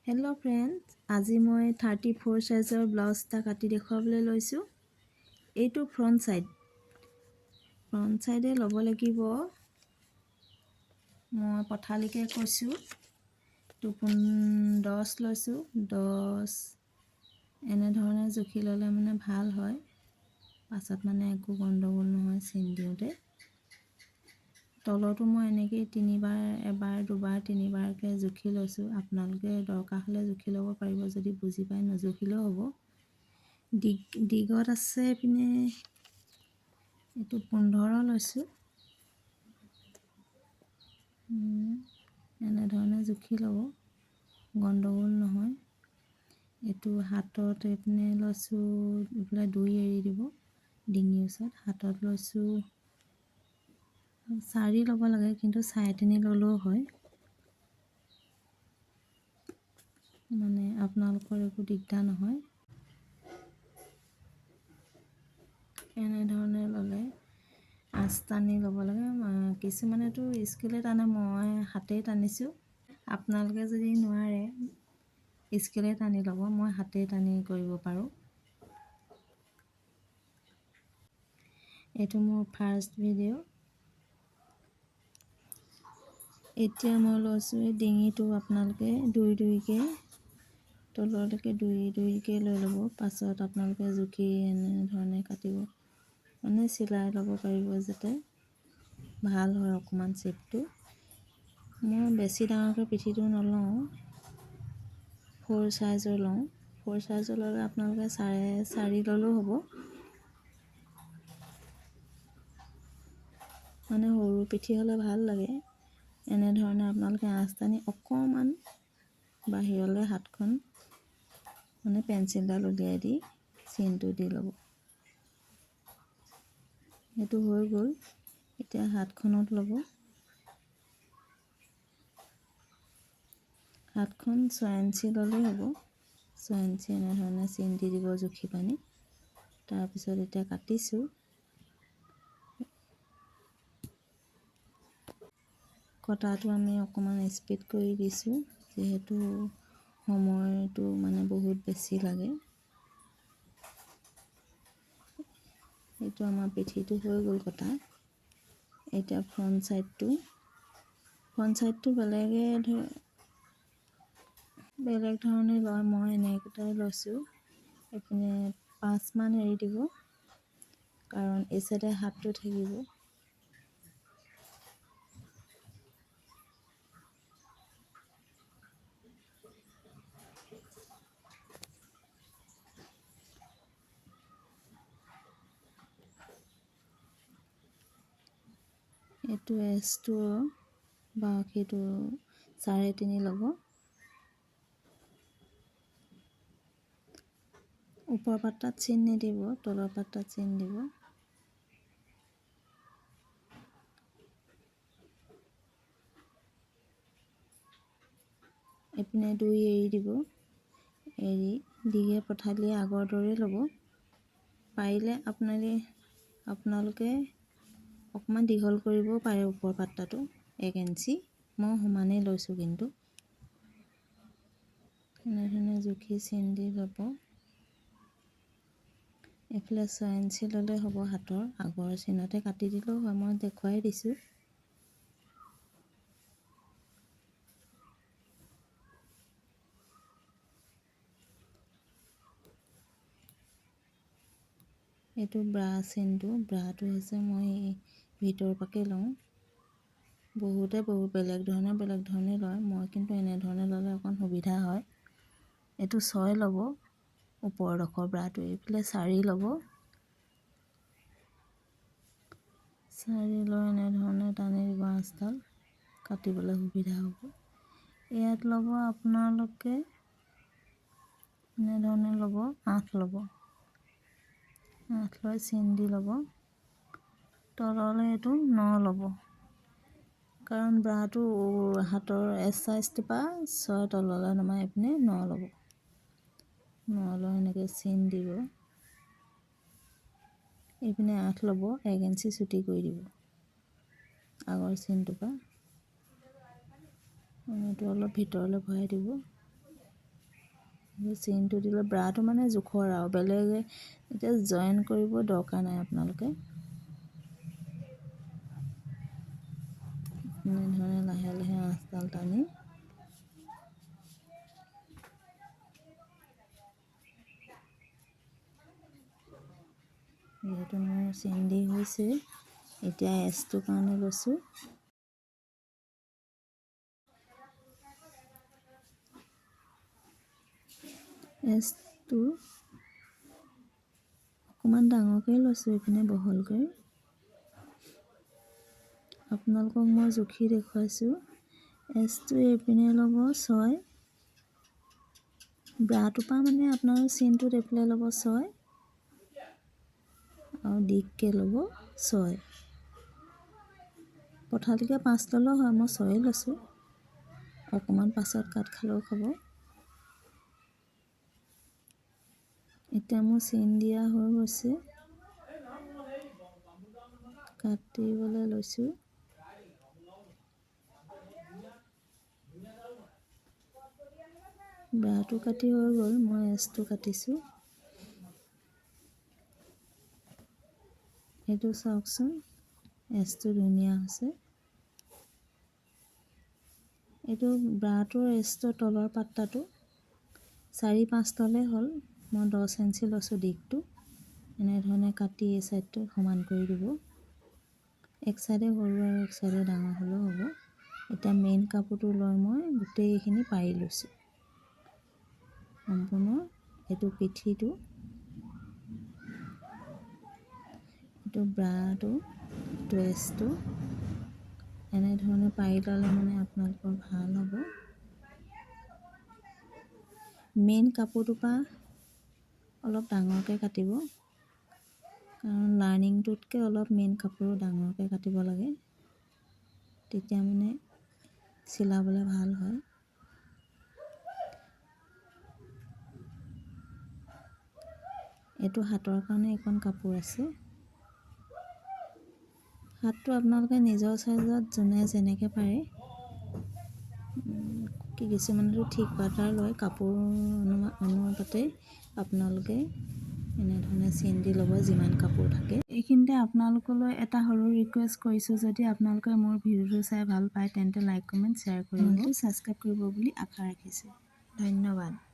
Hello' friends, আজি মই 34 সাইজৰ blouse এটা কাটি দেখুৱাবলৈ লৈছোঁ। এইটো ফ্ৰণ্ট সাইডে ল'ব লাগিব। মই পঠালিকৈ কৈছোঁ, 10 লৈছোঁ। 10 এনেধৰণে জুখি ল'লে মানে ভাল হয়, পাছত মানে একো গণ্ডগোল নহয় চিন দিওঁতে। তলতো মই এনেকৈ এবাৰ দুবাৰ তিনিবাৰকৈ জুখি লৈছোঁ। আপোনালোকে দৰকাৰ হ'লে জুখি ল'ব পাৰিব, যদি বুজি পায় নজুখিলেও হ'ব। দীঘত আছে এইপিনে এইটো 15 লৈছোঁ। এনেধৰণে জুখি ল'ব, গণ্ডগোল নহয়। এইটো হাতত এইপিনে লৈছোঁ, এইফালে 2 এৰি দিব ডিঙিৰ ওচৰত। হাতত লৈছোঁ 4 ল'ব লাগে, কিন্তু 3.5 ল'লেও হয়, মানে আপোনালোকৰ একো দিগদাৰ নহয়। এনেধৰণে ল'লে 8 টানি ল'ব লাগে। কিছুমানেতো স্কেলে টানে, মই হাতেই টানিছোঁ। আপোনালোকে যদি নোৱাৰে স্কেলে টানি ল'ব, মই হাতেই টানি কৰিব পাৰোঁ। এইটো মোৰ ফাৰ্ষ্ট ভিডিঅ'। এতিয়া মই লৈছোঁ এই ডিঙিটো, আপোনালোকে দুইকৈ তললৈকে দুইকৈ লৈ ল'ব। পাছত আপোনালোকে জুখি এনেধৰণে কাটিব, মানে চিলাই ল'ব পাৰিব, যাতে ভাল হয় অকণমান শ্বেপটো। মই বেছি ডাঙৰকৈ পিঠিটো নলওঁ, 4 সাইজৰ লওঁ। 4 সাইজৰ ল'লে আপোনালোকে 4.5 ল'লেও হ'ব, মানে সৰু পিঠি হ'লে ভাল লাগে। এনেধৰণে আপোনালোকে 8 টানি অকণমান বাহিৰলৈ হাতখন মানে পেঞ্চিলডাল উলিয়াই দি চিনটো দি ল'ব। সেইটো হৈ গ'ল। এতিয়া হাতখনত ল'ব, হাতখন 6 ইঞ্চি ল'লেই হ'ব। 6 ইঞ্চি এনেধৰণে চিন দি দিব জুখি পানি। তাৰপিছত এতিয়া কাটিছোঁ। কটাটো আমি অকণমান স্পীড কৰি দিছোঁ, যিহেতু সময়টো মানে বহুত বেছি লাগে। এইটো আমাৰ পিঠিটো হৈ গ'ল কটা। এতিয়া ফ্ৰণ্ট ছাইডটো বেলেগ ধৰণে লয়, মই এনেকুৱাই লৈছোঁ। এইপিনে 5 মান এৰি দিব, কাৰণ এই চাইডে হাতটো থাকিব। এইটো এচটো বা সেইটো 3.5 ল'ব। ওপৰ পাতাত চিন নিদিব, তলৰ পাতাত চিন দিব। এইপিনে 2 এৰি দিব, এৰি দীঘে পঠালি আগৰ দৰেই ল'ব। পাৰিলে আপোনালোকে অকণমান দীঘল কৰিবও পাৰে ওপৰ পাতাটো 1 ইঞ্চি। মই সমানেই লৈছোঁ, কিন্তু এনেধৰণে জুখি চিন দি ল'ব। এইফালে 6 ইঞ্চি ল'লে হ'ব, হাতৰ আগৰ চিনতে কাটি দিলেও হয়, মই দেখুৱাই দিছোঁ। এইটো ব্ৰা চিনটো, ব্ৰাটো হৈছে মই ভিতৰৰ পাকে লওঁ। বহুতে বেলেগ ধৰণে লয়, মই কিন্তু এনেধৰণে ল'লে অকণ সুবিধা হয়। এইটো 6 ল'ব ওপৰডোখৰ ব্ৰাটো, এইফালে 4 ল'ব। 4 লৈ এনেধৰণে টানি দিব, আঁচডাল কাটিবলৈ সুবিধা হ'ব। ইয়াত ল'ব আপোনালোকে এনেধৰণে ল'ব, 8 ল'ব। 8 লৈ চিন দি ল'ব। তললৈ এইটো 9 ল'ব, কাৰণ ব্ৰাটো হাতৰ এচ চাইজটোৰ পৰা 6 তললৈ নমাই এইপিনে 9 ল'ব। 9 লৈ এনেকৈ চিন দিব। এইপিনে 8 ল'ব, 1 ইঞ্চি চুটি কৰি দিব আগৰ চিনটোৰ পৰা। এইটো অলপ ভিতৰলৈ ভৰাই দিব। চেইনটো দিলে ব্ৰাটো মানে জোখৰ আৰু বেলেগে এতিয়া জইন কৰিব দৰকাৰ নাই আপোনালোকে। এনেধৰণে লাহে লাহে আঁচডাল টানি যিহেতু মোৰ চেইন দি হৈছে, এতিয়া এচটোৰ কাৰণে লৈছোঁ। এচটো অকণমান ডাঙৰকৈ লৈছোঁ, এইপিনে বহলকৈ। আপোনালোকক মই জুখি দেখুৱাইছোঁ। এচটো এইপিনে ল'ব 6, ব্ৰাটোৰ পৰা মানে আপোনালোকৰ চেইনটোত এইফালে ল'ব 6 আৰু দীঘকৈ ল'ব 6। পঠালিকৈ 5 ল'লেও হয়, মই 6 লৈছোঁ। অকণমান পাছত কাট খালেও খাব। এতিয়া মোৰ চেইন দিয়া হৈ গৈছে, কাটিবলৈ লৈছোঁ। ব্ৰাটো কাটি হৈ গ'ল, মই এচটো কাটিছোঁ। এইটো চাওকচোন, এচটো ধুনীয়া হৈছে। এইটো ব্ৰাটোৰ এচটোৰ তলৰ পাত্তাটো 4-5 ল'লে হ'ল। মই 10 ইঞ্চি লৈছোঁ দীঘটো। এনেধৰণে কাটি এই ছাইডটো সমান কৰি দিব। এক চাইডে সৰু আৰু এক চাইডে ডাঙৰ হ'লেও হ'ব। এতিয়া মেইন কাপোৰটো লৈ মই গোটেইখিনি পাৰি লৈছোঁ সম্পূৰ্ণ। এইটো পিঠিটো, এইটো ব্ৰাটো, এইটো এচটো। এনেধৰণে পাৰি ল'লে মানে আপোনালোকৰ ভাল হ'ব। মেইন কাপোৰটোৰ পৰা অলপ ডাঙৰকৈ কাটিব, কাৰণ লাইনিংটোতকৈ অলপ মেইন কাপোৰো ডাঙৰকৈ কাটিব লাগে, তেতিয়া মানে চিলাবলৈ ভাল হয়। এইটো হাতৰ কাৰণে এইখন কাপোৰ আছে। হাতটো আপোনালোকে নিজৰ চাইজত যোনে যেনেকৈ পাৰে, কিছুমানেতো ঠিক বাটাৰ লয়, কাপোৰ অনুপাতে আপোনালোকে এনেধৰণে চেইন দি ল'ব যিমান কাপোৰ থাকে। এইখিনিতে আপোনালোকলৈ এটা সৰু ৰিকুৱেষ্ট কৰিছোঁ, যদি আপোনালোকে মোৰ ভিডিঅ'টো চাই ভাল পায় তেন্তে লাইক, কমেণ্ট, শ্বেয়াৰ কৰিব, ছাবস্ক্ৰাইব কৰিব বুলি আশা ৰাখিছোঁ। ধন্যবাদ।